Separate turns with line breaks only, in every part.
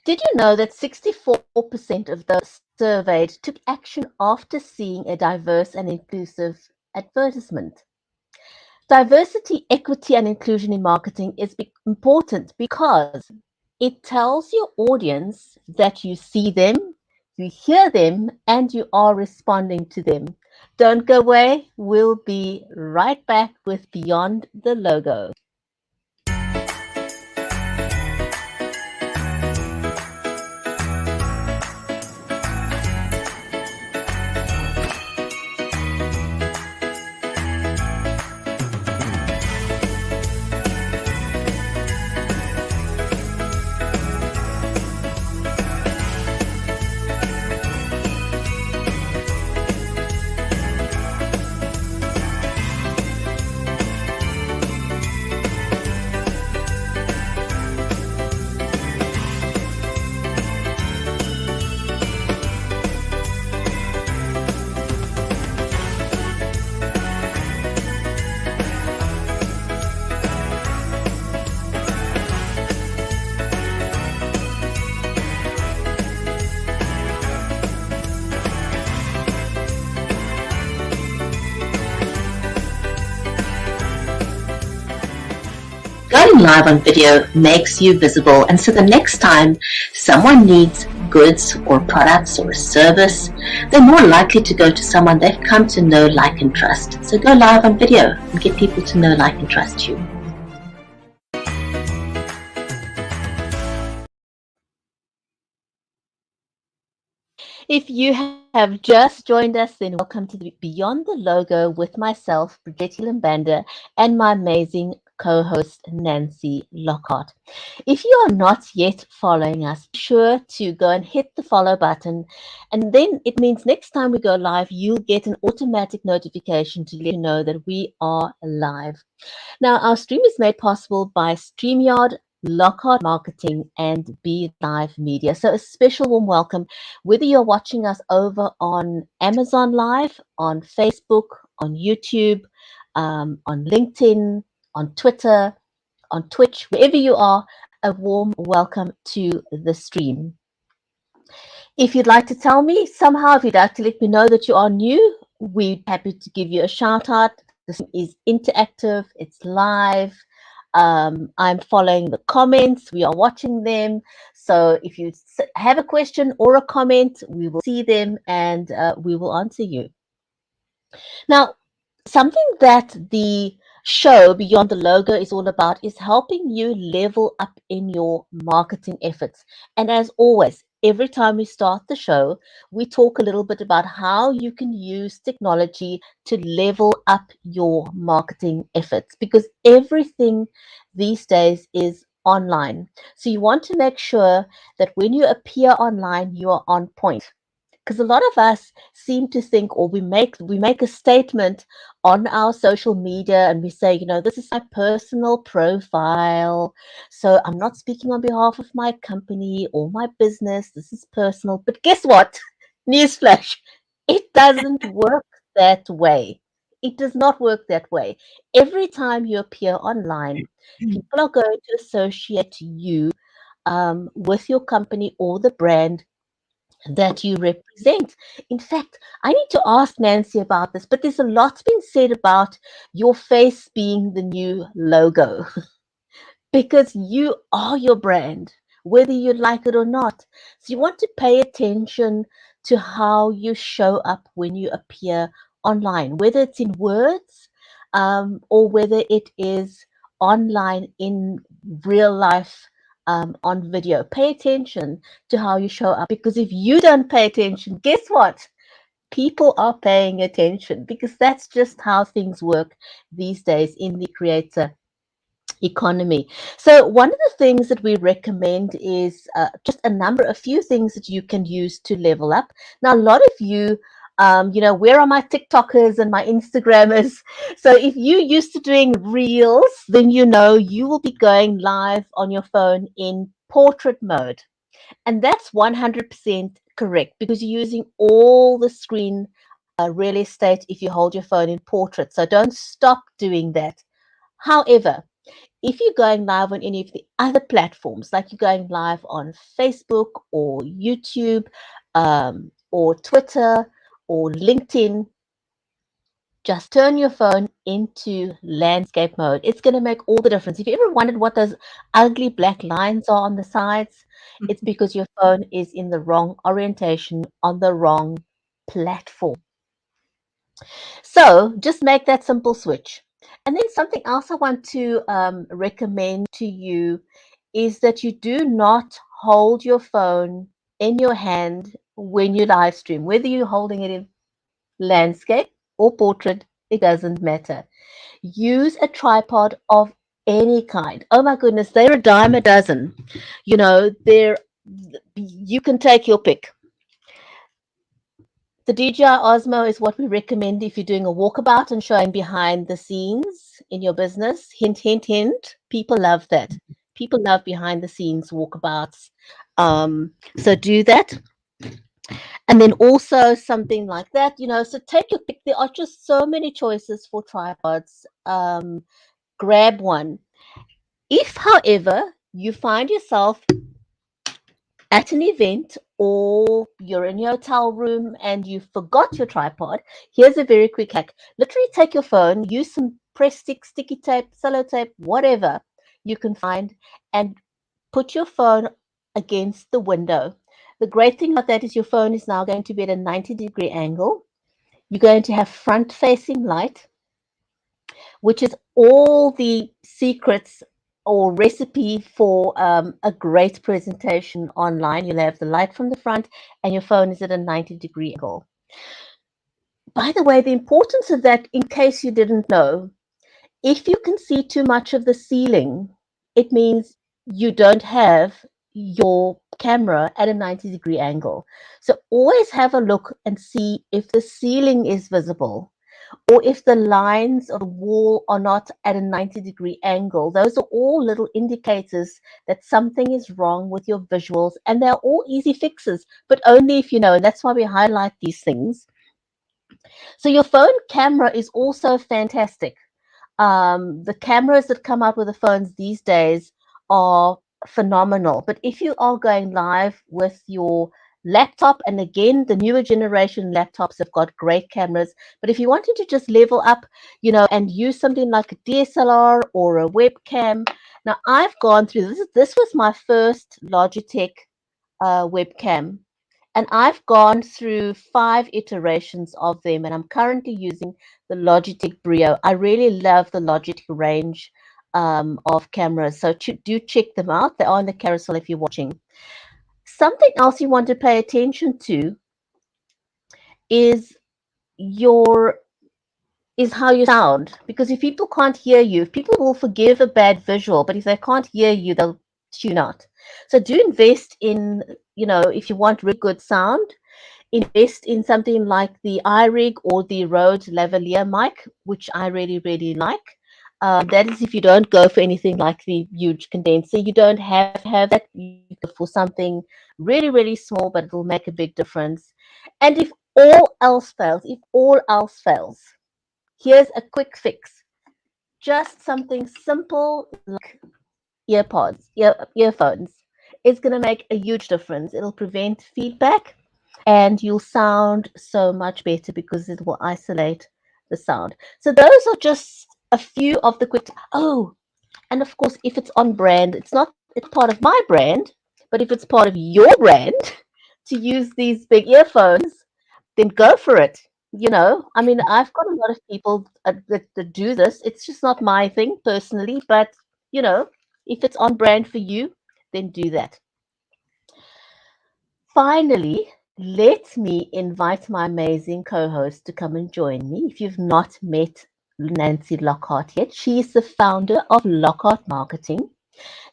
Did you know that 64% of those surveyed took action after seeing a diverse and inclusive advertisement? Diversity, equity, and inclusion in marketing is important because it tells your audience that you see them, you hear them, and you are responding to them. Don't go away. We'll be right back with Beyond the Logo.
Going live on video makes you visible, and so the next time someone needs goods or products or a service, they're more likely to go to someone they've come to know, like, and trust. So go live on video and get people to know, like, and trust you.
If you have just joined us, then welcome to the Beyond the Logo with myself, Bridgetti Banda, and my amazing co-host, Nancy Lockhart. If you are not yet following us, be sure to go and hit the follow button, and then it means next time we go live, you'll get an automatic notification to let you know that we are live. Now, our stream is made possible by StreamYard, Lockhart Marketing, and Be Live Media. So a special warm welcome, whether you're watching us over on Amazon Live, on Facebook, on YouTube, on LinkedIn, on Twitter, on Twitch, wherever you are, a warm welcome to the stream. If you'd like to tell me somehow, if you'd like to let me know that you are new, we're happy to give you a shout out. This is interactive, it's live. I'm following the comments, we are watching them. So if you have a question or a comment, we will see them and we will answer you. Now, something that the show Beyond the Logo is all about is helping you level up in your marketing efforts. And as always, every time we start the show, we talk a little bit about how you can use technology to level up your marketing efforts, because everything these days is online. So you want to make sure that when you appear online, you are on point. Because a lot of us seem to think, or we make a statement on our social media and we say, you know, this is my personal profile, so I'm not speaking on behalf of my company or my business, this is personal. But guess what? Newsflash, it doesn't work that way. It does not work that way. Every time you appear online, people are going to associate you with your company or the brand that you represent. In fact, I need to ask Nancy about this, but there's a lot been said about your face being the new logo because you are your brand, whether you like it or not. So you want to pay attention to how you show up when you appear online, whether it's in words or whether it is online in real life on video. Pay attention to how you show up, because if you don't pay attention, guess what? People are paying attention, because that's just how things work these days in the creator economy. So one of the things that we recommend is just a few things that you can use to level up. Now, a lot of you, you know, where are my TikTokers and my Instagrammers? So if you're used to doing reels, then you know you will be going live on your phone in portrait mode. And that's 100% correct, because you're using all the screen real estate if you hold your phone in portrait. So don't stop doing that. However, if you're going live on any of the other platforms, like you're going live on Facebook or YouTube or Twitter or LinkedIn, just turn your phone into landscape mode. It's going to make all the difference. If you ever wondered what those ugly black lines are on the sides, it's because your phone is in the wrong orientation on the wrong platform. So just make that simple switch. And then something else I want to recommend to you is that you do not hold your phone in your hand when you live stream, whether you're holding it in landscape or portrait, it doesn't matter. Use a tripod of any kind. Oh my goodness, they're a dime a dozen. You know, you can take your pick. The DJI Osmo is what we recommend if you're doing a walkabout and showing behind the scenes in your business. Hint, hint, hint. People love that. People love behind the scenes walkabouts. So do that. And then also something like that, so take your pick. There are just so many choices for tripods. Grab one. If, however, you find yourself at an event or you're in your hotel room and you forgot your tripod, here's a very quick hack. Literally take your phone, use some press stick, sticky tape, sellotape, whatever you can find, and put your phone against the window. The great thing about that is your phone is now going to be at a 90-degree angle. You're going to have front-facing light, which is all the secrets or recipe for a great presentation online. You'll have the light from the front and your phone is at a 90-degree angle. By the way, the importance of that, in case you didn't know, if you can see too much of the ceiling, it means you don't have your camera at a 90-degree angle. So always have a look and see if the ceiling is visible, or if the lines of the wall are not at a 90-degree angle. Those are all little indicators that something is wrong with your visuals, and they're all easy fixes, but only if you know, and that's why we highlight these things. So your phone camera is also fantastic. The cameras that come out with the phones these days are phenomenal. But if you are going live with your laptop, and again, the newer generation laptops have got great cameras. But if you wanted to just level up, and use something like a DSLR or a webcam. Now, I've gone through this. This was my first Logitech webcam. And I've gone through 5 iterations of them, and I'm currently using the Logitech Brio. I really love the Logitech range of cameras, so do check them out. They're on the carousel if you're watching. Something else you want to pay attention to is how you sound, because if people can't hear you, people will forgive a bad visual, but if they can't hear you, they'll tune out. So do invest in, if you want really good sound, invest in something like the iRig or the Rode lavalier mic, which I really, really like. That is if you don't go for anything like the huge condenser. You don't have to have that. You go for something really, really small, but it will make a big difference. And if all else fails, here's a quick fix. Just something simple like earphones. It's going to make a huge difference. It'll prevent feedback, and you'll sound so much better because it will isolate the sound. So those are just a few of the quick. Oh, and of course, if it's on brand, it's part of my brand, but if it's part of your brand to use these big earphones, then go for it. I mean, I've got a lot of people that do this. It's just not my thing personally, but if it's on brand for you, then do that. Finally, let me invite my amazing co-host to come and join me. If you've not met Nancy Lockhart yet, she is the founder of Lockhart Marketing.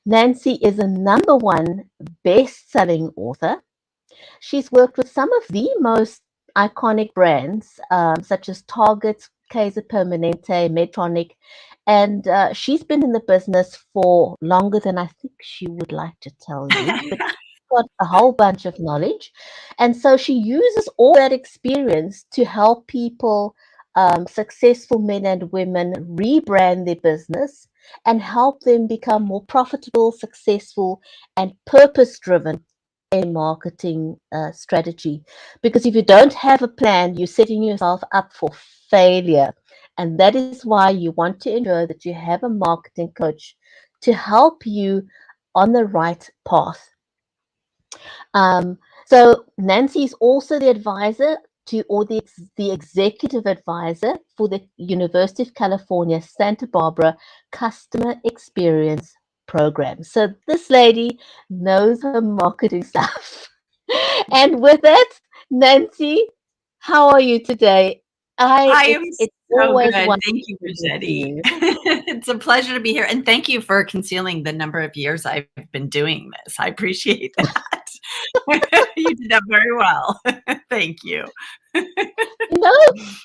Nancy is a #1 best-selling author. She's worked with some of the most iconic brands, such as Target, Kaiser Permanente, Medtronic, and she's been in the business for longer than I think she would like to tell you, but got a whole bunch of knowledge. And so she uses all that experience to help people, successful men and women, rebrand their business and help them become more profitable, successful, and purpose-driven in marketing strategy. Because if you don't have a plan, you're setting yourself up for failure. And that is why you want to ensure that you have a marketing coach to help you on the right path. So Nancy is also the advisor to, or the executive advisor for the University of California, Santa Barbara Customer Experience Program. So this lady knows her marketing stuff. And with that, Nancy, how are you today?
I am
It's
so
always
good.
wonderful
Thank you,
to hear from
Bridgetti.
you.
It's a pleasure to be here. And thank you for concealing the number of years I've been doing this. I appreciate that. You did that very well. Thank you.
You know,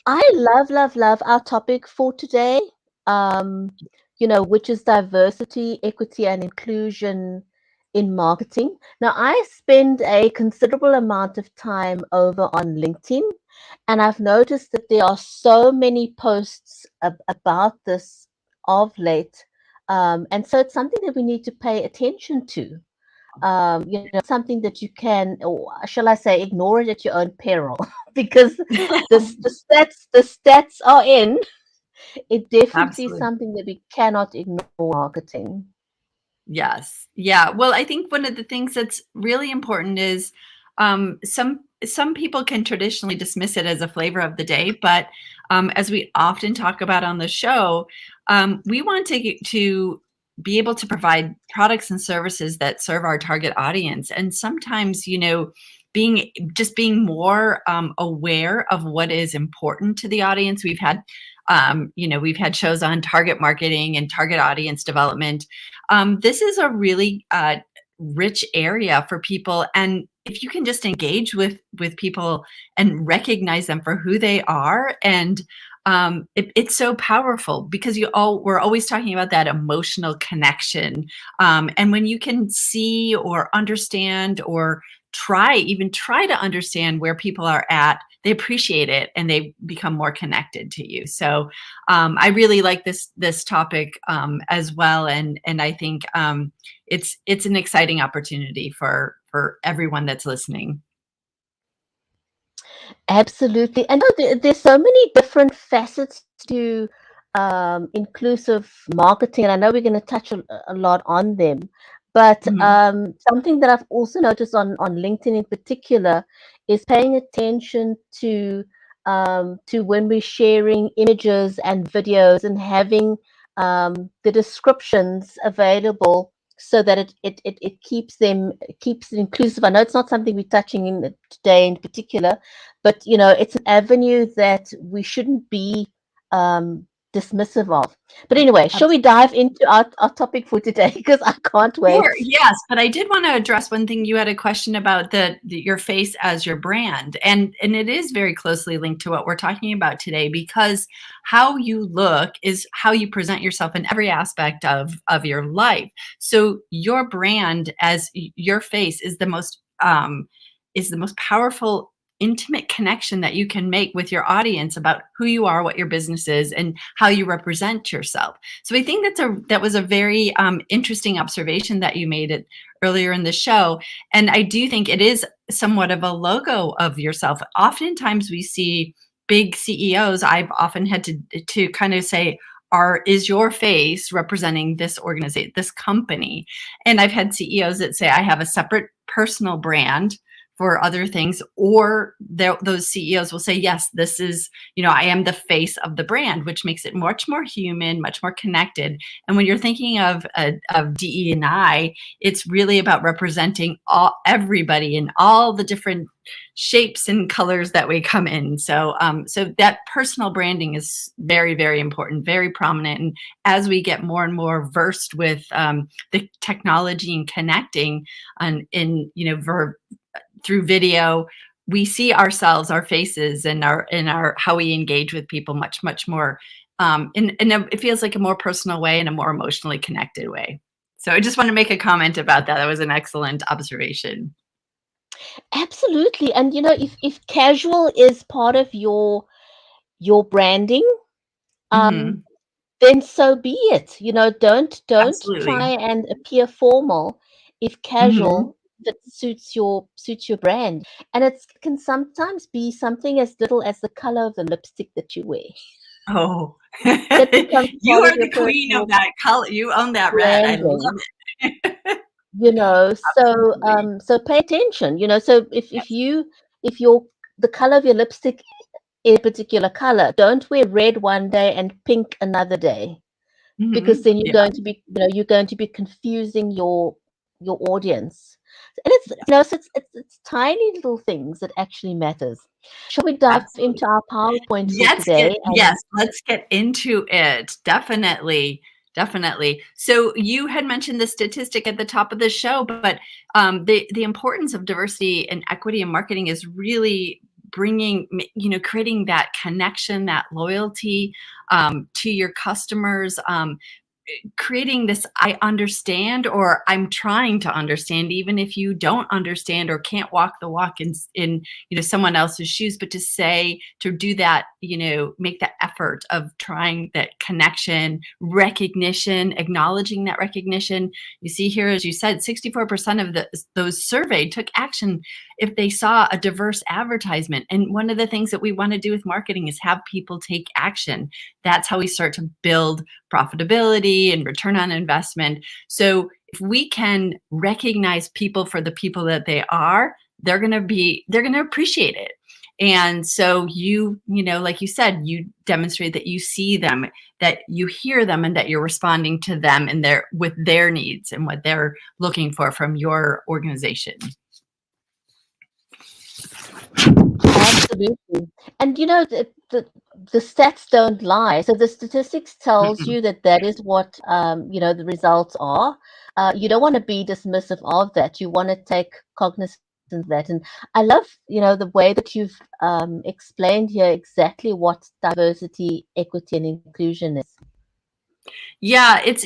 I love our topic for today. Um, which is diversity, equity, and inclusion in marketing. Now, I spend a considerable amount of time over on LinkedIn, and I've noticed that there are so many posts about this of late. And so it's something that we need to pay attention to. Something that you can, or shall I say, ignore it at your own peril, because the stats are in. It definitely is
Absolutely.
something that we cannot ignore marketing.
Yes. Yeah. Well, I think one of the things that's really important is some people can traditionally dismiss it as a flavor of the day, but as we often talk about on the show, we want to be able to provide products and services that serve our target audience. And sometimes, being more aware of what is important to the audience. We've had shows on target marketing and target audience development. This is a really rich area for people, and if you can just engage with people and recognize them for who they are, and it's so powerful because we're always talking about that emotional connection, and when you can see or understand or try to understand where people are at, they appreciate it and they become more connected to you. So I really like this topic as well, and I think it's an exciting opportunity for everyone that's listening.
Absolutely. And there's so many different facets to inclusive marketing, and I know we're going to touch a lot on them. But
Mhm.
something that I've also noticed on LinkedIn in particular is paying attention to when we're sharing images and videos and having the descriptions available so that it keeps it inclusive. I know it's not something we're touching in today in particular, but it's an avenue that we shouldn't be dismissive of. But anyway, shall we dive into our topic for today? Because I can't wait.
Sure. Yes, but I did want to address one thing. You had a question about your face as your brand, and it is very closely linked to what we're talking about today, because how you look is how you present yourself in every aspect of your life. So your brand as your face is the most powerful intimate connection that you can make with your audience about who you are, what your business is, and how you represent yourself. So I think that was a very interesting observation that you made it earlier in the show. And I do think it is somewhat of a logo of yourself. Oftentimes we see big CEOs. I've often had to kind of say, is your face representing this organization, this company? And I've had CEOs that say, I have a separate personal brand for other things, or those CEOs will say, yes, this is, I am the face of the brand, which makes it much more human, much more connected. And when you're thinking of DE&I, it's really about representing everybody in all the different shapes and colors that we come in. So that personal branding is very, very important, very prominent. And as we get more and more versed with the technology and connecting through video, we see ourselves, our faces, and our how we engage with people much more it feels like a more personal way and a more emotionally connected way. So I just want to make a comment about that. That was an excellent observation.
Absolutely. And if casual is part of your branding,
Mm-hmm.
then so be it. Don't try
Absolutely.
and appear formal if
Mhm.
casual that suits your brand. And it can sometimes be something as little as the color of the lipstick that you wear.
Oh.
That becomes
You
part of
are
your
the queen of
personal
that color. You own that red. I
branding.
love it.
So
Absolutely.
so pay attention. So if
Yes.
you if your the color of your lipstick is a particular color, don't wear red one day and pink another day, because
Mhm.
then you're
Yeah,
going to be you're going to be confusing your audience. And it's tiny little things that actually matters. Shall we dive
absolutely.
into our PowerPoint for today? And
Let's get into it. Definitely. Definitely. So you had mentioned the statistic at the top of the show, but the importance of diversity and equity in marketing is really bringing, creating that connection, that loyalty to your customers. Creating this I understand, or I'm trying to understand, even if you don't understand or can't walk the walk in someone else's shoes, but to do that, make that effort of trying that connection, recognition, acknowledging that recognition. You see here, as you said, 64% of those surveyed took action if they saw a diverse advertisement. And one of the things that we want to do with marketing is have people take action. That's how we start to build profitability and return on investment. So if we can recognize people for the people that they are, they're going to appreciate it. And so like you said, you demonstrate that you see them, that you hear them, and that you're responding to them and with their needs and what they're looking for from your organization.
absolutely. And the stats don't lie. So the statistics tells
Mm-mm.
you that is what the results are. You don't want to be dismissive of that. You want to take cognizance of that. And I love the way that you've explained here exactly what diversity, equity, and inclusion is.
Yeah, it's,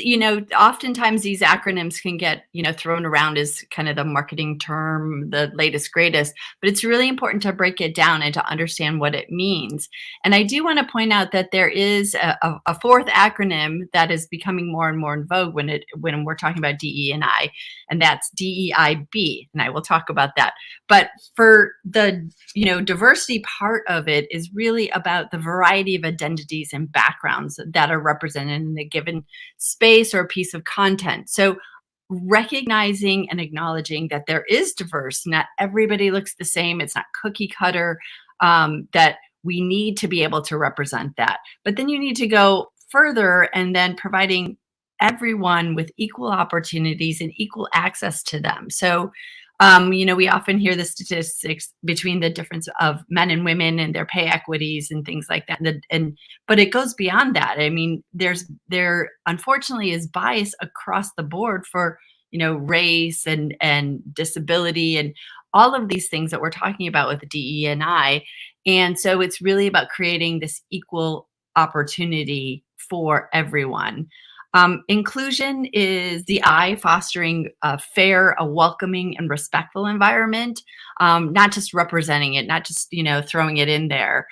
oftentimes these acronyms can get, thrown around as kind of the marketing term, the latest, greatest, but it's really important to break it down and to understand what it means. And I do want to point out that there is a fourth acronym that is becoming more and more in vogue when we're talking about DE&I, and that's DEIB, and I will talk about that. But for the diversity part of it is really about the variety of identities and backgrounds that are represented in a given space or a piece of content. So recognizing and acknowledging that there is diverse, not everybody looks the same, it's not cookie cutter, that we need to be able to represent that. But then you need to go further and then providing everyone with equal opportunities and equal access to them. So we often hear the statistics between the difference of men and women and their pay equities and things like that. But it goes beyond that. I mean, there unfortunately is bias across the board for race and disability and all of these things that we're talking about with the DE&I. And so it's really about creating this equal opportunity for everyone. Inclusion is the I, fostering a fair, a welcoming, and respectful environment, not just representing it, not just throwing it in there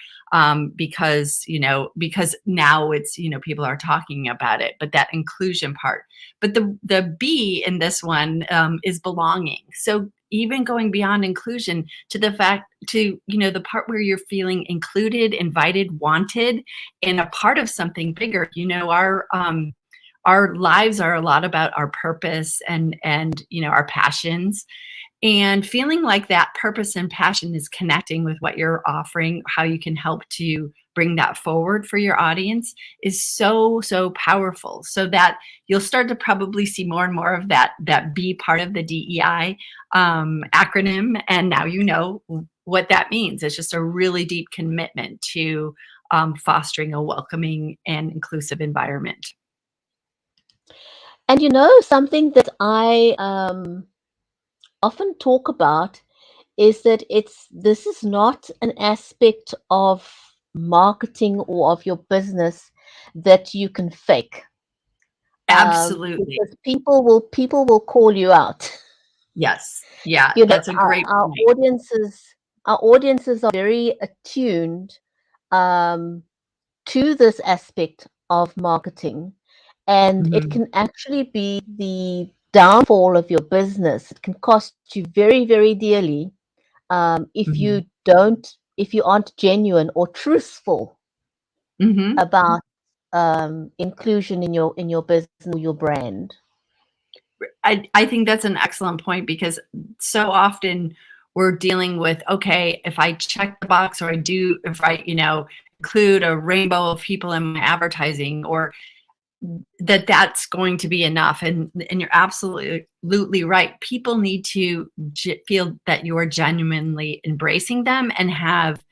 because now it's people are talking about it, but that inclusion part. But the B in this one is belonging. So even going beyond inclusion to the fact to the part where you're feeling included, invited, wanted, and a part of something bigger. Our lives are a lot about our purpose and our passions, and feeling like that purpose and passion is connecting with what you're offering, how you can help to bring that forward for your audience is so powerful, so that you'll start to probably see more and more of that B part of the DEI acronym, and now you know what that means. It's just a really deep commitment to fostering a welcoming and inclusive environment.
And something that I often talk about is that this is not an aspect of marketing or of your business that you can fake,
Absolutely.
because people will call you out.
Yes. Yeah,
You know,
that's a
our,
great
our
point.
audiences are very attuned um, to this aspect of marketing, and it
Mhm.
can actually be the downfall of your business. It can cost you very, very dearly
Mhm.
if you aren't genuine or truthful
Mhm.
about inclusion in your business or your brand.
I think that's an excellent point because so often we're dealing with, okay, if I check the box or if I, include a rainbow of people in my advertising, or that's going to be enough. And you're absolutely right. People need to feel that you are genuinely embracing them and have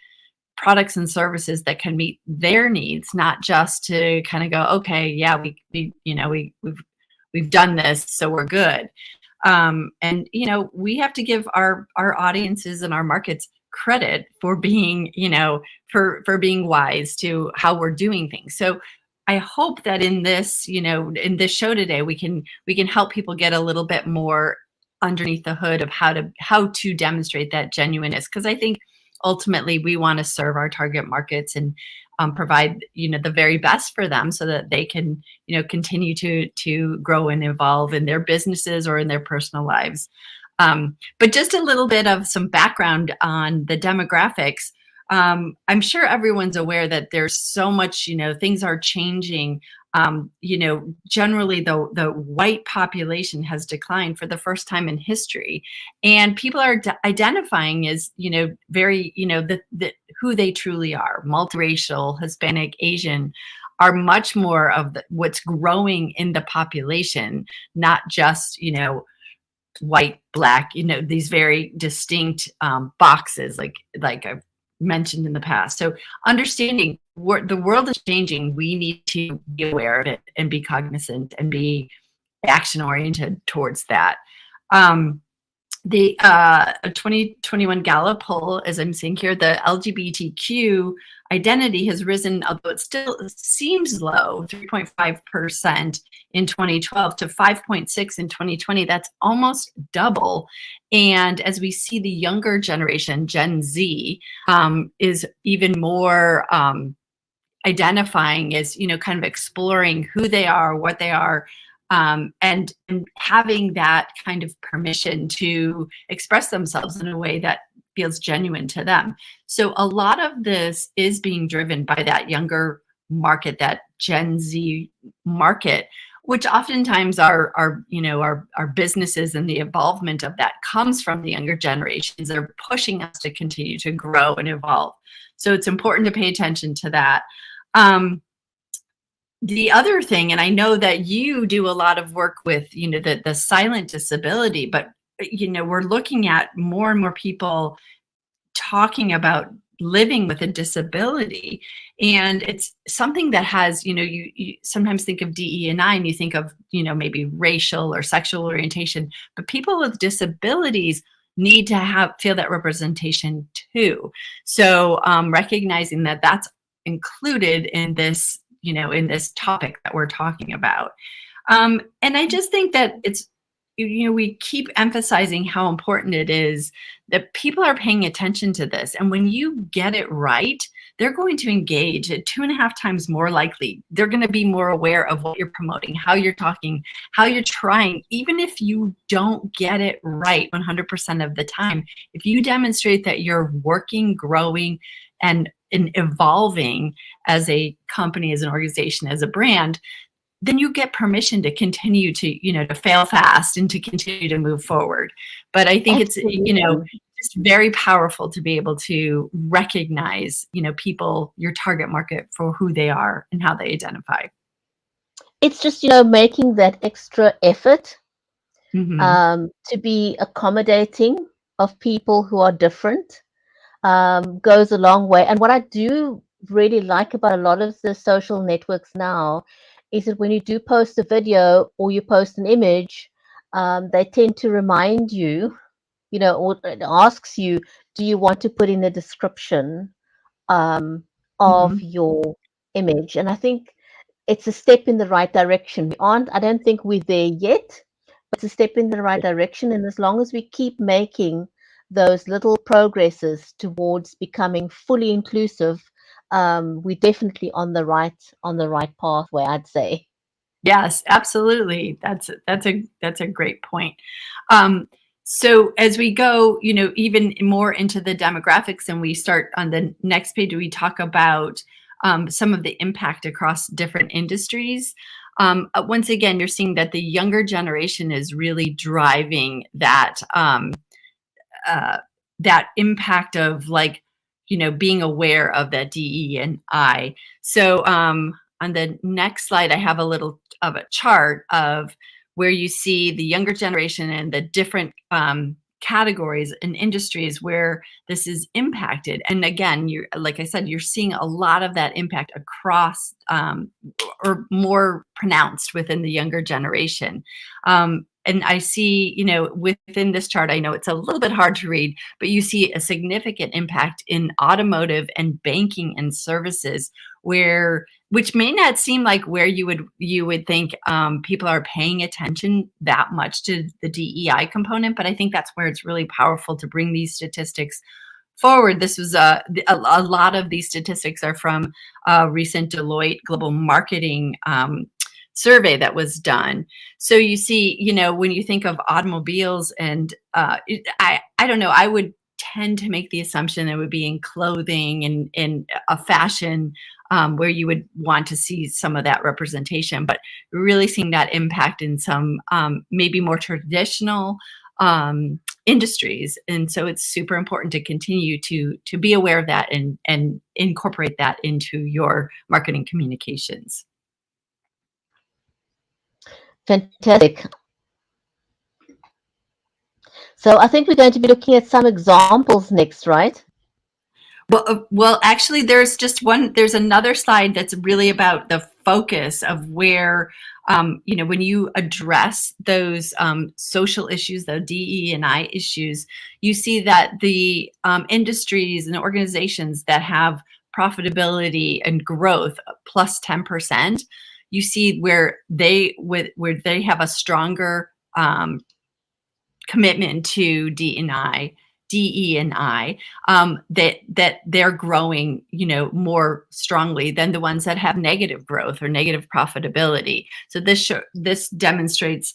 products and services that can meet their needs, not just to kind of go, okay, yeah, we've done this, so we're good. And we have to give our audiences and our markets credit for being, for being wise to how we're doing things. So I hope that in this show today, we can help people get a little bit more underneath the hood of how to demonstrate that genuineness. Because I think ultimately we want to serve our target markets and provide the very best for them so that they can continue to grow and evolve in their businesses or in their personal lives. But just a little bit of some background on the demographics. I'm sure everyone's aware that there's so much, things are changing. Generally the white population has declined for the first time in history, and people are identifying as, very, who they truly are. Multiracial, Hispanic, Asian are much more of what's growing in the population, not just, white, black, these very distinct boxes, like I've mentioned in the past. So understanding the world is changing, we need to be aware of it and be cognizant and be action oriented towards that. The 2021 Gallup poll, as I'm seeing here, the LGBTQ identity has risen, although it still seems low, 3.5% in 2012 to 5.6 in 2020. That's almost double. And as we see the younger generation, Gen Z, is even more identifying as, kind of exploring who they are, what they are, and having that kind of permission to express themselves in a way that feels genuine to them. So a lot of this is being driven by that younger market, that Gen Z market, which oftentimes our businesses and the involvement of that comes from the younger generations. They're pushing us to continue to grow and evolve. So it's important to pay attention to that. The other thing, and I know that you do a lot of work with, the silent disability, but, we're looking at more and more people talking about living with a disability. And it's something that has, you sometimes think of DE&I and you think of, maybe racial or sexual orientation, but people with disabilities need to feel that representation too. So recognizing that that's included in this, in this topic that we're talking about. And I just think that it's, we keep emphasizing how important it is that people are paying attention to this. And when you get it right, they're going to engage at 2.5 times more likely. They're going to be more aware of what you're promoting, how you're talking, how you're trying. Even if you don't get it right 100% of the time, if you demonstrate that you're working, growing, and evolving as a company, as an organization, as a brand, then you get permission to continue to, to fail fast and to continue to move forward. But I think it's, just very powerful to be able to recognize, people, your target market, for who they are and how they identify.
It's just, making that extra effort
Mm-hmm.
to be accommodating of people who are different goes a long way. And what I do really like about a lot of the social networks now is that when you do post a video or you post an image, they tend to remind you, or it asks you, do you want to put in a description of
Mm-hmm.
your image? And I think it's a step in the right direction. I don't think we're there yet, but it's a step in the right direction. And as long as we keep making those little progresses towards becoming fully inclusive, we're definitely on the right pathway, I'd say.
Yes, absolutely. That's a great point. So as we go, even more into the demographics, and we start on the next page, we talk about some of the impact across different industries. Once again, you're seeing that the younger generation is really driving that that impact of, like, being aware of that DE and I. So on the next slide, I have a little of a chart of where you see the younger generation and the different categories and industries where this is impacted. And again, you're, like I said, you're seeing a lot of that impact across or more pronounced within the younger generation. And I see, within this chart, I know it's a little bit hard to read, but you see a significant impact in automotive and banking and services, which may not seem like where you would think people are paying attention that much to the DEI component. But I think that's where it's really powerful to bring these statistics forward. This was a lot of these statistics are from a recent Deloitte Global Marketing survey that was done. So you see, when you think of automobiles and I don't know, I would tend to make the assumption it would be in clothing and in a fashion where you would want to see some of that representation, but really seeing that impact in some maybe more traditional industries. And so it's super important to continue to be aware of that and incorporate that into your marketing communications.
Fantastic. So I think we're going to be looking at some examples next, right?
Well, actually, there's another slide that's really about the focus of where, when you address those social issues, the DE and I issues, you see that the industries and organizations that have profitability and growth plus 10%, you see where they have a stronger commitment to DE and I, that they're growing, more strongly than the ones that have negative growth or negative profitability. So this demonstrates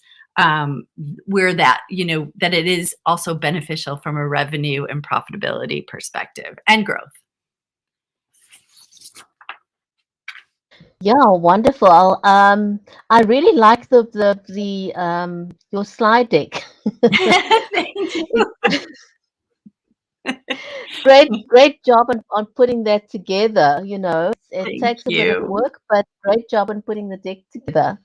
where that, that it is also beneficial from a revenue and profitability perspective and growth.
Yeah, wonderful. I really like the your slide deck.
Thank you.
Great job on putting that together. It
Thank
takes a bit of
you.
work, but great job on putting the deck together.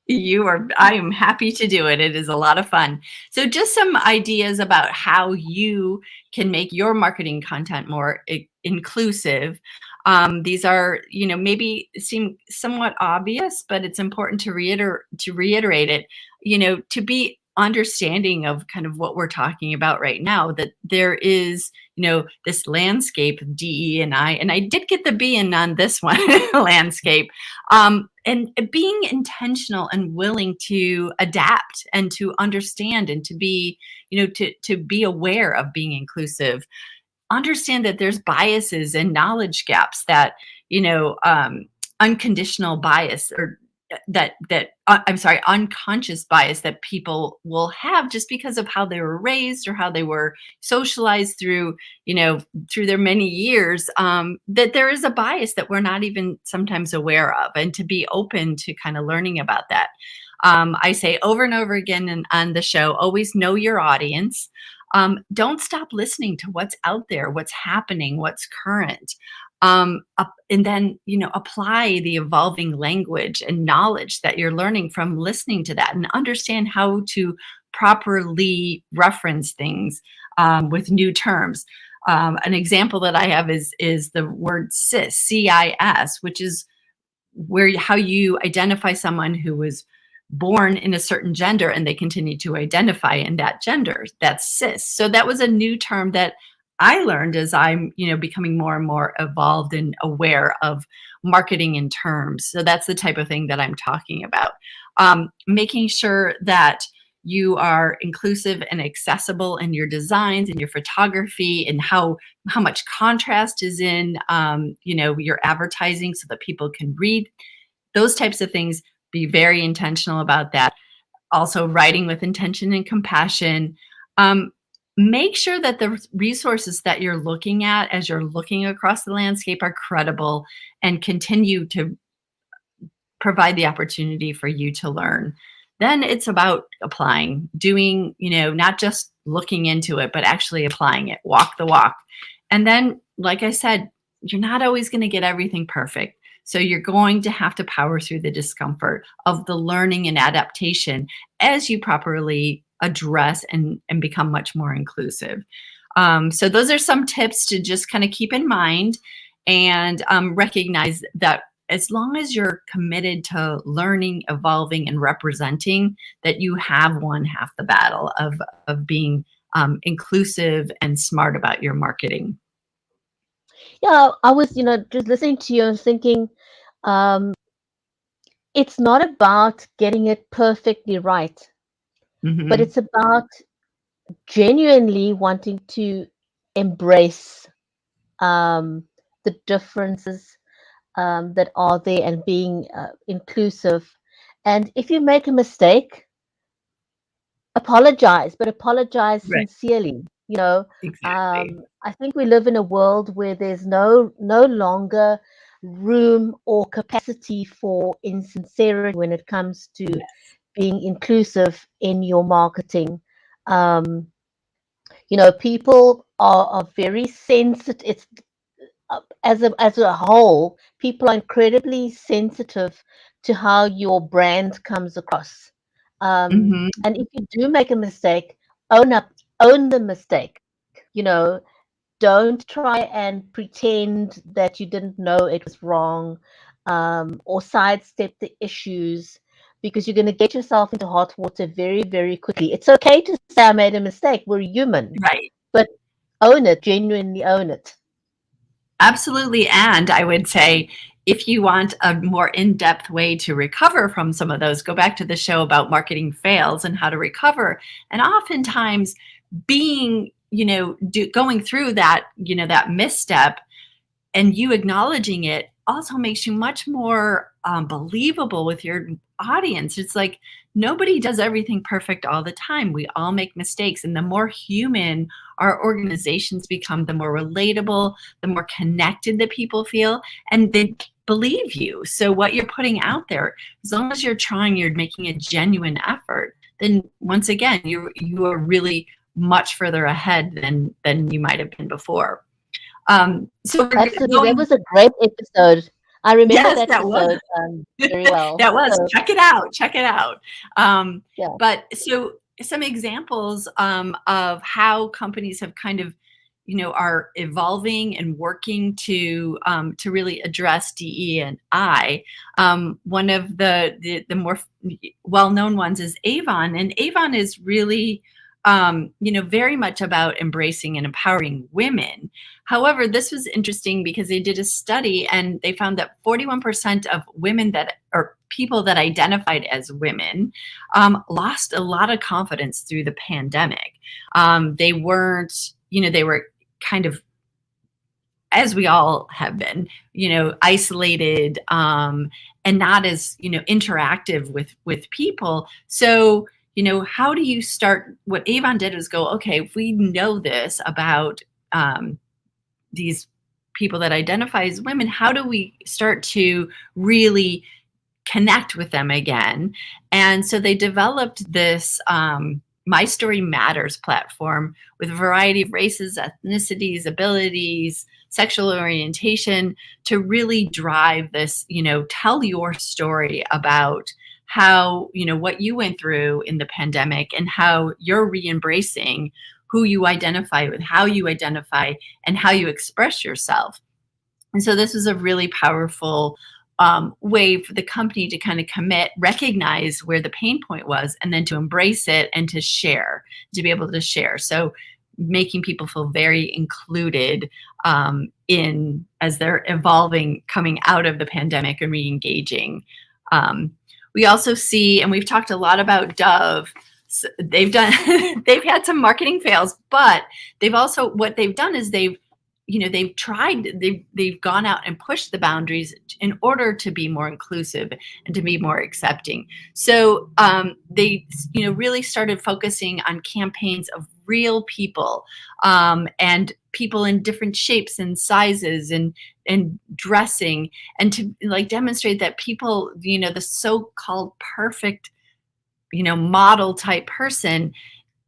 I am happy to do it. It is a lot of fun. So just some ideas about how you can make your marketing content more inclusive. These are, maybe seem somewhat obvious, but it's important to reiterate it, to be understanding of kind of what we're talking about right now, that there is, this landscape of DE and I did get the B in on this one, landscape. And being intentional and willing to adapt and to understand and to be, to be aware of being inclusive. Understand that there's biases and knowledge gaps that, unconditional bias or unconscious bias that people will have just because of how they were raised or how they were socialized through, through their many years, that there is a bias that we're not even sometimes aware of, and to be open to kind of learning about that. I say over and over again on the show, always know your audience. Don't stop listening to what's out there, what's happening, what's current. And then, apply the evolving language and knowledge that you're learning from listening to that, and understand how to properly reference things with new terms. An example that I have is the word cis, CIS, which is how you identify someone who was born in a certain gender and they continue to identify in that gender. That's cis. So that was a new term that I learned as I'm, becoming more and more evolved and aware of marketing in terms. So that's the type of thing that I'm talking about. Making sure that, you are inclusive and accessible in your designs and your photography, and how much contrast is in your advertising so that people can read. Those types of things, be very intentional about that. Also, writing with intention and compassion. Make sure that the resources that you're looking at as you're looking across the landscape are credible and continue to provide the opportunity for you to learn. Then it's about applying, doing, not just looking into it, but actually applying it, walk the walk. And then, like I said, you're not always going to get everything perfect. So you're going to have to power through the discomfort of the learning and adaptation as you properly address and become much more inclusive. So those are some tips to just kind of keep in mind, and recognize that as long as you're committed to learning, evolving, and representing, that you have won half the battle of being inclusive and smart about your marketing.
Yeah, I was, just listening to you and thinking, it's not about getting it perfectly right, but it's about genuinely wanting to embrace the differences that are there and being inclusive. And if you make a mistake, apologize, but apologize
Right.
sincerely.
Exactly.
I think we live in a world where there's no longer room or capacity for insincerity when it comes to being inclusive in your marketing. People are very sensitive. It's as a whole, people are incredibly sensitive to how your brand comes across. And if you do make a mistake, own the mistake. Don't try and pretend that you didn't know it was wrong, or sidestep the issues, because you're going to get yourself into hot water very, very quickly. It's okay to say I made a mistake. We're human,
Right.
but own it, genuinely own it.
Absolutely. And I would say, if you want a more in-depth way to recover from some of those, go back to the show about marketing fails and how to recover. And oftentimes being, going through that, that misstep, and you acknowledging it also makes you much more believable with your audience. It's like, nobody does everything perfect all the time. We all make mistakes. And the more human our organizations become, the more relatable, the more connected that people feel, and they believe you. So what you're putting out there, as long as you're trying, you're making a genuine effort, then once again, you are really much further ahead than you might have been before. So
absolutely, that was a great episode. I remember
yes,
that episode very well.
That was.
So,
Check it out. Check it out.
yeah.
But so some examples of how companies have kind of, are evolving and working to really address DE and I. One of the more well-known ones is Avon, and Avon is really very much about embracing and empowering women. However, this was interesting because they did a study and they found that 41% of women or people that identified as women lost a lot of confidence through the pandemic. They weren't, they were kind of, as we all have been, isolated and not as, interactive with people. So, how do you start? What Avon did was go, okay, if we know this about these people that identify as women, how do we start to really connect with them again? And so they developed this My Story Matters platform with a variety of races, ethnicities, abilities, sexual orientation, to really drive this, tell your story about how, what you went through in the pandemic and how you're re-embracing who you identify with, how you identify, and how you express yourself. And so this is a really powerful way for the company to kind of commit, recognize where the pain point was, and then to embrace it and to share, to be able to share. So making people feel very included in as they're evolving, coming out of the pandemic and re-engaging. We also see, and we've talked a lot about Dove, they've done, they've had some marketing fails, but they've also, what they've done is they've gone out and pushed the boundaries in order to be more inclusive and to be more accepting. So they, really started focusing on campaigns of real people, and people in different shapes and sizes and dressing, and to like demonstrate that people, the so-called perfect, model type person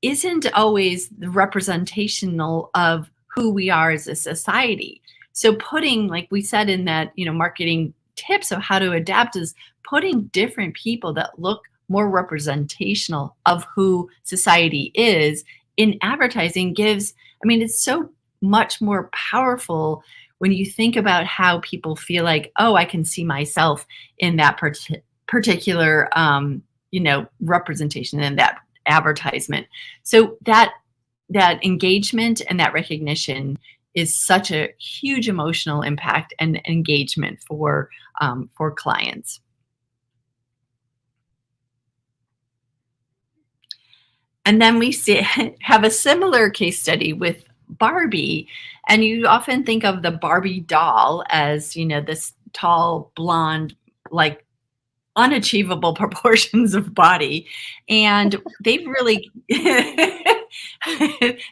isn't always representational of who we are as a society. So putting, like we said in that, marketing tips of how to adapt, is putting different people that look more representational of who society is in advertising gives, it's so much more powerful when you think about how people feel like, oh, I can see myself in that particular, representation in that advertisement. So that engagement and that recognition is such a huge emotional impact and engagement for clients. And then we have a similar case study with Barbie, and you often think of the Barbie doll as, this tall, blonde, like unachievable proportions of body, and they've really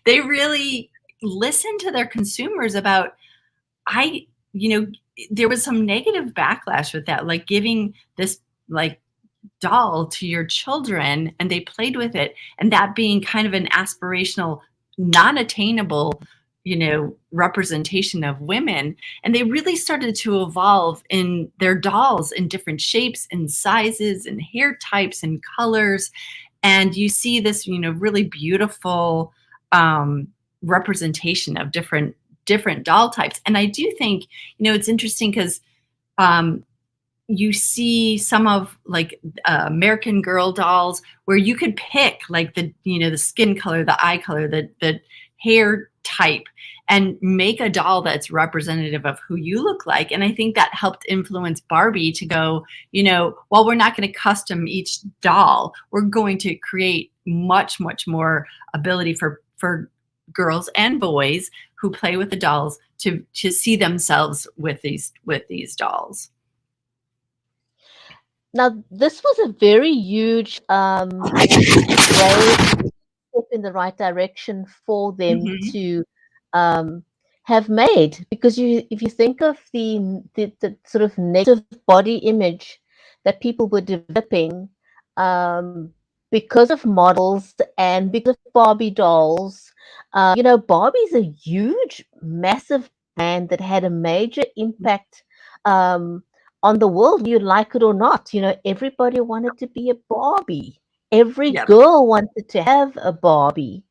they really listen to their consumers about, there was some negative backlash with that, like giving this like doll to your children, and they played with it, and that being kind of an aspirational, non-attainable, representation of women. And they really started to evolve in their dolls in different shapes and sizes and hair types and colors. And you see this, really beautiful representation of different doll types. And I do think, it's interesting because you see some of like American Girl dolls where you could pick like the skin color, the eye color, the hair type, and make a doll that's representative of who you look like. And I think that helped influence Barbie to go, well, we're not going to custom each doll. We're going to create much, much more ability for girls and boys who play with the dolls to see themselves with these dolls.
Now, this was a very huge brave step in the right direction for them to have made, because if you think of the sort of negative body image that people were developing because of models and because of Barbie dolls, Barbie's a huge, massive brand that had a major impact on the world, you like it or not. Everybody wanted to be a Barbie. Every girl wanted to have a Barbie.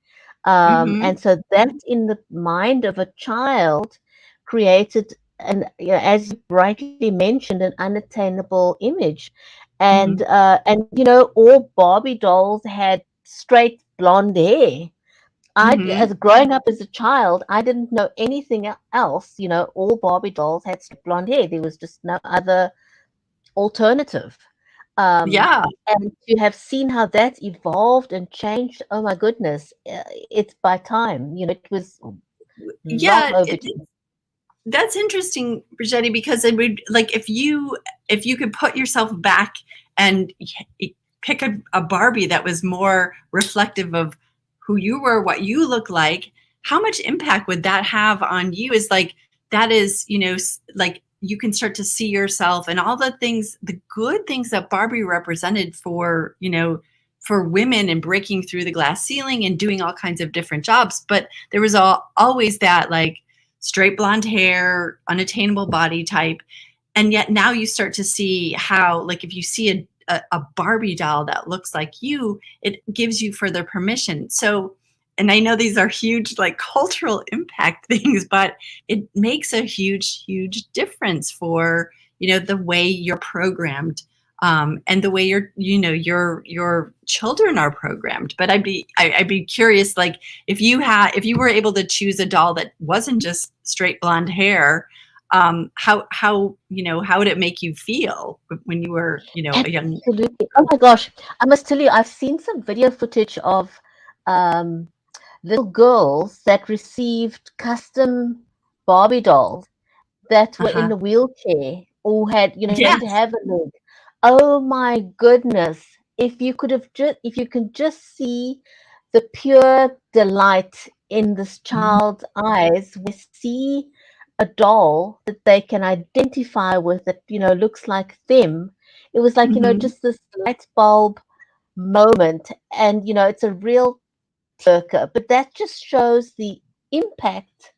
And so that in the mind of a child created as you rightly mentioned, an unattainable image. And all Barbie dolls had straight blonde hair. As growing up as a child, I didn't know anything else. All Barbie dolls had blonde hair. There was just no other alternative. And to have seen how that evolved and changed, oh my goodness, it's by time. It was long overdue.
That's interesting, Bridgetti, because it would, like, if you could put yourself back and pick a Barbie that was more reflective of who you were, what you look like, how much impact would that have on you? Is like, that is, like you can start to see yourself and all the things, the good things that Barbie represented for, for women and breaking through the glass ceiling and doing all kinds of different jobs. But there was always that like straight blonde hair, unattainable body type. And yet now you start to see how, like, if you see a Barbie doll that looks like you, it gives you further permission. So, and I know these are huge, like, cultural impact things, but it makes a huge, huge difference for, the way you're programmed, and the way your children are programmed. But I'd be curious, like, if you were able to choose a doll that wasn't just straight blonde hair, how how would it make you feel when you were a young?
Absolutely. Oh my gosh. I must tell you, I've seen some video footage of um, little girls that received custom Barbie dolls that were in
Uh-huh.
a wheelchair or had, had to
Yes.
have a leg. Oh my goodness. If you can just see the pure delight in this child's eyes, we see a doll that they can identify with that, looks like them. It was like,
Mm-hmm.
just this light bulb moment. And, it's a real worker, but that just shows the impact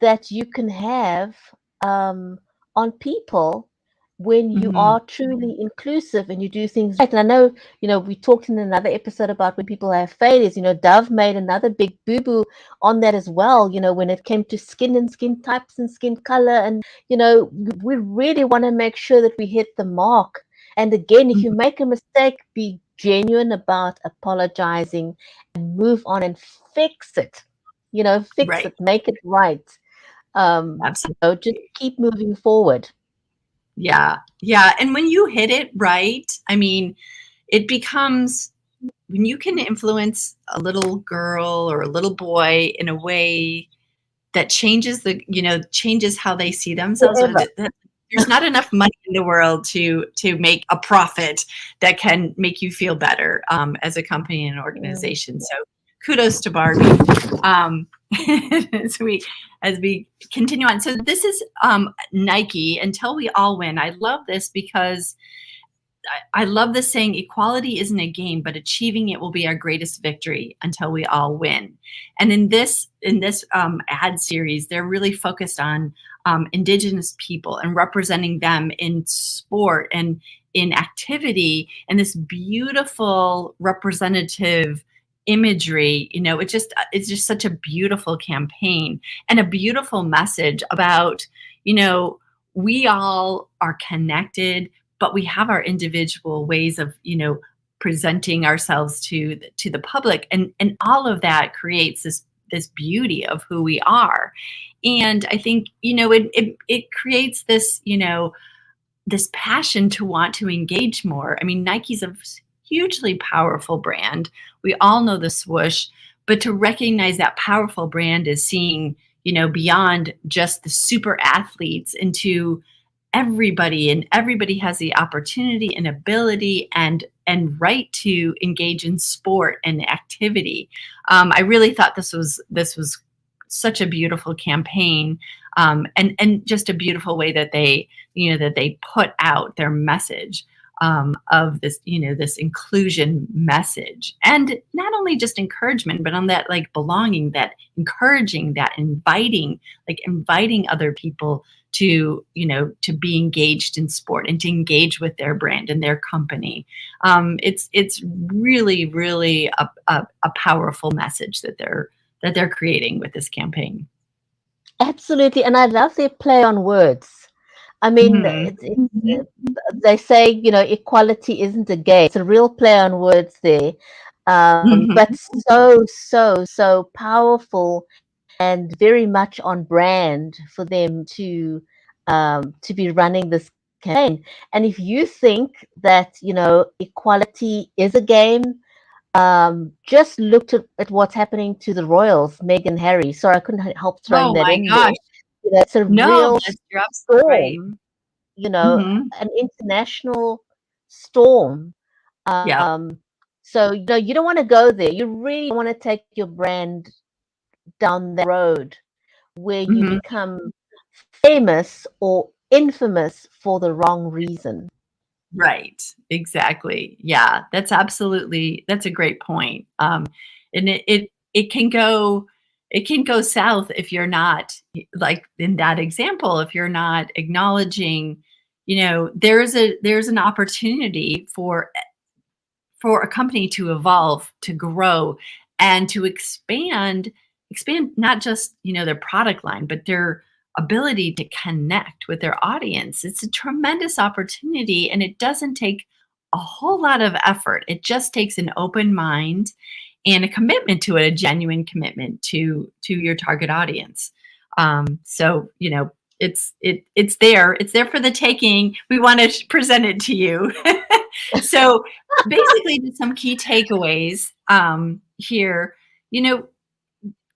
that you can have on people when you
Mm-hmm.
are truly inclusive and you do things right. And I know, we talked in another episode about when people have failures. Dove made another big boo-boo on that as well, when it came to skin and skin types and skin color. And, we really want to make sure that we hit the mark. And again, if you make a mistake, be genuine about apologizing and move on and fix it. Fix
Right.
it, make it right. Just
Absolutely.
keep moving forward.
Yeah. Yeah. And when you hit it right, I mean, it becomes, when you can influence a little girl or a little boy in a way that changes changes how they see themselves.
Forever.
There's not enough money in the world to make a profit that can make you feel better as a company and organization. So kudos to Barbie. as we continue on. So this is Nike, Until We All Win. I love this because I love this saying, equality isn't a game, but achieving it will be our greatest victory until we all win. And in this ad series, they're really focused on Indigenous people and representing them in sport and in activity, and this beautiful representative imagery. It's just such a beautiful campaign and a beautiful message about, we all are connected, but we have our individual ways of presenting ourselves to the public, and all of that creates this beauty of who we are. And I think it creates this this passion to want to engage more. I mean, Nike's a hugely powerful brand. We all know the swoosh, but to recognize that powerful brand is seeing beyond just the super athletes into everybody, and everybody has the opportunity and ability and right to engage in sport and activity. I really thought this was such a beautiful campaign, and just a beautiful way that they put out their message of this this inclusion message, and not only just encouragement, but on that like belonging, that encouraging, that inviting other people to to be engaged in sport and to engage with their brand and their company. It's really a powerful message that they're creating with this campaign.
Absolutely. And I love their play on words. I mean,
Mm-hmm.
they say, equality isn't a game. It's a real play on words there. But
Mm-hmm.
so powerful and very much on brand for them to be running this campaign. And if you think that, equality is a game, just looked at what's happening to the royals, Meghan, Harry. Sorry, I couldn't help throwing
Oh
that
my
in there.
gosh.
It's a
No,
real
you're absolutely right.
storm,
Mm-hmm.
an international storm.
Yeah.
So, you don't want to go there. You really want to take your brand down that road where you
Mm-hmm.
become famous or infamous for the wrong reason.
Right. Exactly. Yeah. That's a great point. And it can go south if you're not, like in that example, if you're not acknowledging, there's an opportunity for a company to evolve, to grow, and to expand not just their product line, but their ability to connect with their audience. It's a tremendous opportunity, and it doesn't take a whole lot of effort. It just takes an open mind and a commitment to it, a genuine commitment to your target audience. So it's there. It's there for the taking. We want to present it to you. So basically, just some key takeaways here. You know,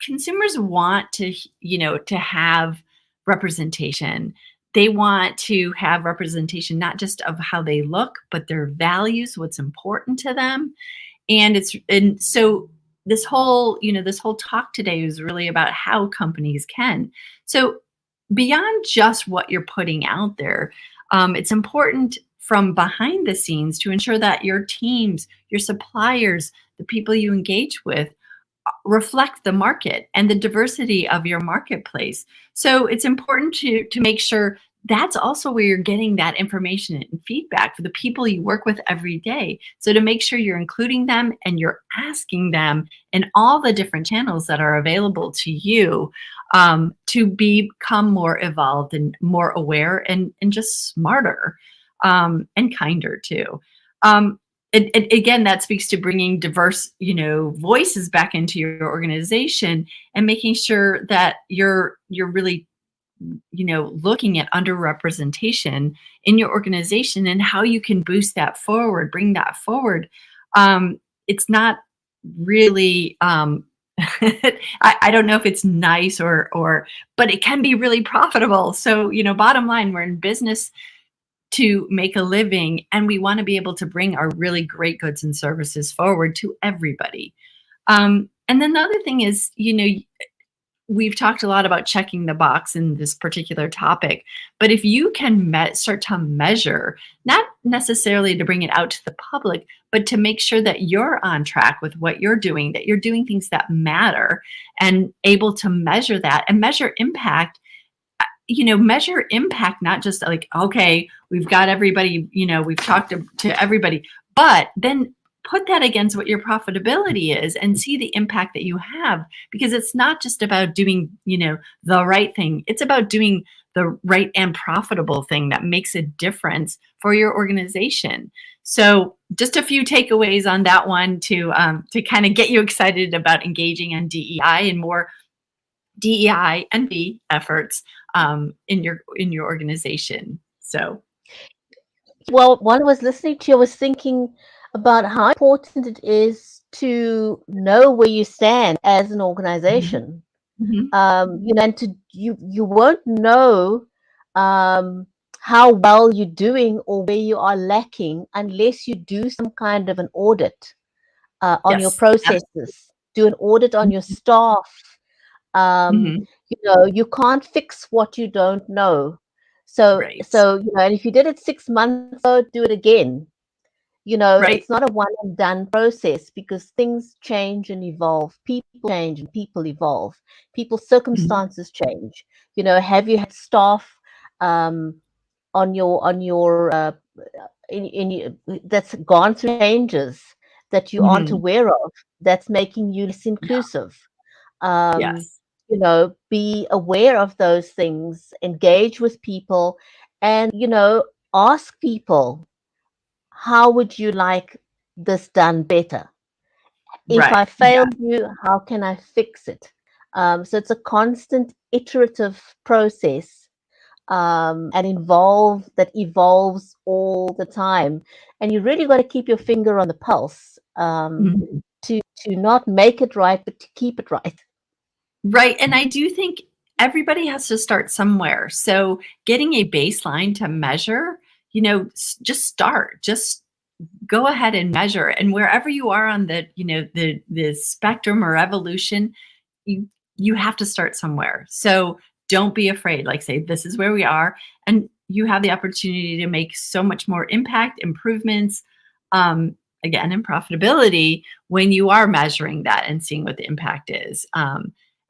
consumers want to, to have representation. They want to have representation not just of how they look, but their values, what's important to them. And so this whole talk today is really about how companies can. So beyond just what you're putting out there, it's important from behind the scenes to ensure that your teams, your suppliers, the people you engage with reflect the market and the diversity of your marketplace. So it's important to make sure that's also where you're getting that information and feedback for the people you work with every day. So to make sure you're including them and you're asking them in all the different channels that are available to you, to become more evolved and more aware and just smarter, and kinder too. And again, that speaks to bringing diverse, voices back into your organization and making sure that you're really, looking at underrepresentation in your organization and how you can boost that forward, bring that forward. It's not really, I don't know if it's nice but it can be really profitable. So, bottom line, we're in business to make a living, and we want to be able to bring our really great goods and services forward to everybody. And then the other thing is, we've talked a lot about checking the box in this particular topic, but if you can start to measure, not necessarily to bring it out to the public, but to make sure that you're on track with what you're doing, that you're doing things that matter and able to measure that and measure impact, measure impact, not just like, okay, we've got everybody, we've talked to everybody, but then put that against what your profitability is and see the impact that you have, because it's not just about doing, the right thing. It's about doing the right and profitable thing that makes a difference for your organization. So just a few takeaways on that one to kind of get you excited about engaging in DEI and more DEI and B efforts in your organization. So,
well, while I was listening to you, I was thinking about how important it is to know where you stand as an organization.
mm-hmm.
And you won't know how well you're doing or where you are lacking unless you do some kind of an audit on your
Yes,
processes, do an audit on your staff.
mm-hmm.
You can't fix what you don't know. So,
Right,
and if you did it 6 months ago, do it again.
right,
It's not a one and done process because things change and evolve. People change and people evolve. People's
mm-hmm.
circumstances change. Have you had staff on your that's gone through changes that you aren't
Mm-hmm.
aware of, that's making you less
Yeah,
inclusive? Um,
yes,
be aware of those things, engage with people, and ask people, how would you like this done better? If
right,
I
yeah,
failed you, how can I fix it? So it's a constant iterative process, and that evolves all the time. And you really got to keep your finger on the pulse,
mm-hmm.
to not make it right, but to keep it right.
Right. And I do think everybody has to start somewhere. So getting a baseline to measure, just start, just go ahead and measure. And wherever you are on the spectrum or evolution, you have to start somewhere. So don't be afraid. Like, say, this is where we are, and you have the opportunity to make so much more impact, improvements, again, in profitability when you are measuring that and seeing what the impact is,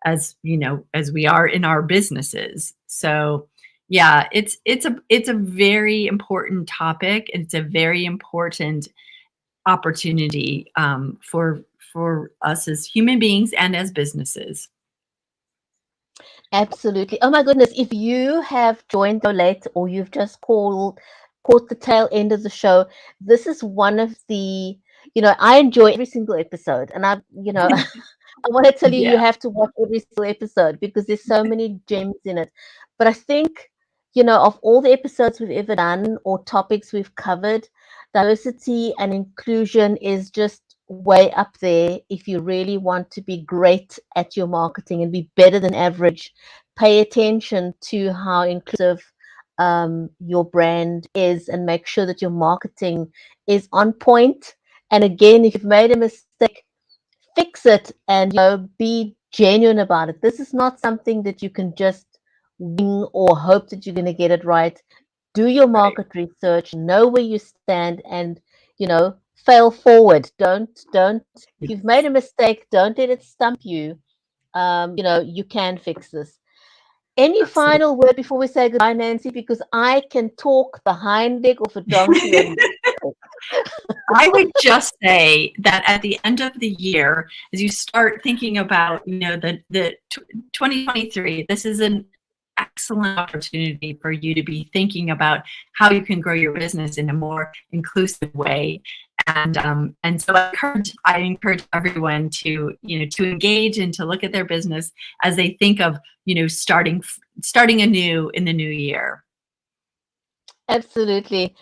as we are in our businesses. So yeah, it's a very important topic. It's a very important opportunity, for us as human beings and as businesses.
Absolutely. Oh my goodness. If you have joined so late or you've just caught the tail end of the show, this is one of the, I enjoy every single episode. And I want to tell you, you
Yeah.
have to watch every single episode because there's so many gems in it. But I think, of all the episodes we've ever done or topics we've covered, diversity and inclusion is just way up there if you really want to be great at your marketing and be better than average. Pay attention to how inclusive your brand is and make sure that your marketing is on point. And again, if you've made a mistake, fix it and be genuine about it. This is not something that you can just wing or hope that you're going to get it right. Do your market research, know where you stand, and fail forward. Don't if you've made a mistake, don't let it stump you. You can fix this. Any final word before we say goodbye, Nancy? Because I can talk the hind leg off a donkey.
I would just say that at the end of the year, as you start thinking about, the 2023, this is an excellent opportunity for you to be thinking about how you can grow your business in a more inclusive way. And so I encourage everyone to engage and to look at their business as they think of, starting anew in the new year.
Absolutely.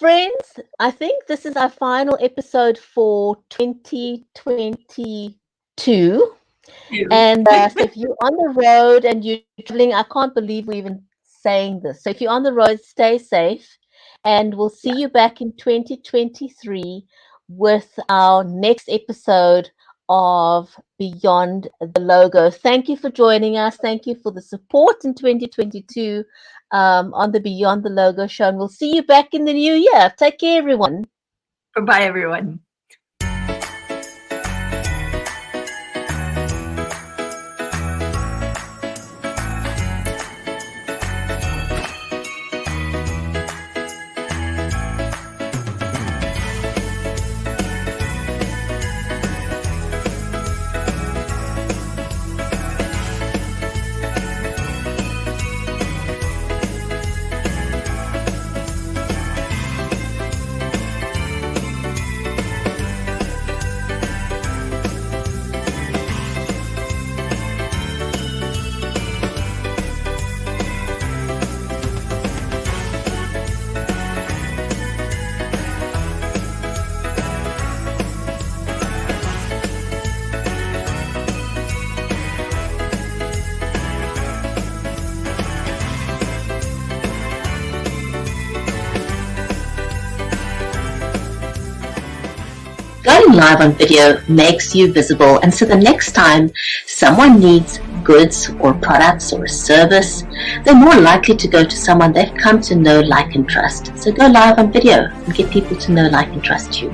Friends, I think this is our final episode for 2022. And so if you're on the road and you're traveling, I can't believe we're even saying this. So if you're on the road, stay safe. And we'll see you back in 2023 with our next episode of Beyond the Logo. Thank you for joining us. Thank you for the support in 2022 on the Beyond the Logo show. And we'll see you back in the new year. Take care, everyone.
Bye-bye, everyone.
Going live on video makes you visible, and so the next time someone needs goods or products or a service, they're more likely to go to someone they've come to know, like, and trust. So go live on video and get people to know, like, and trust you.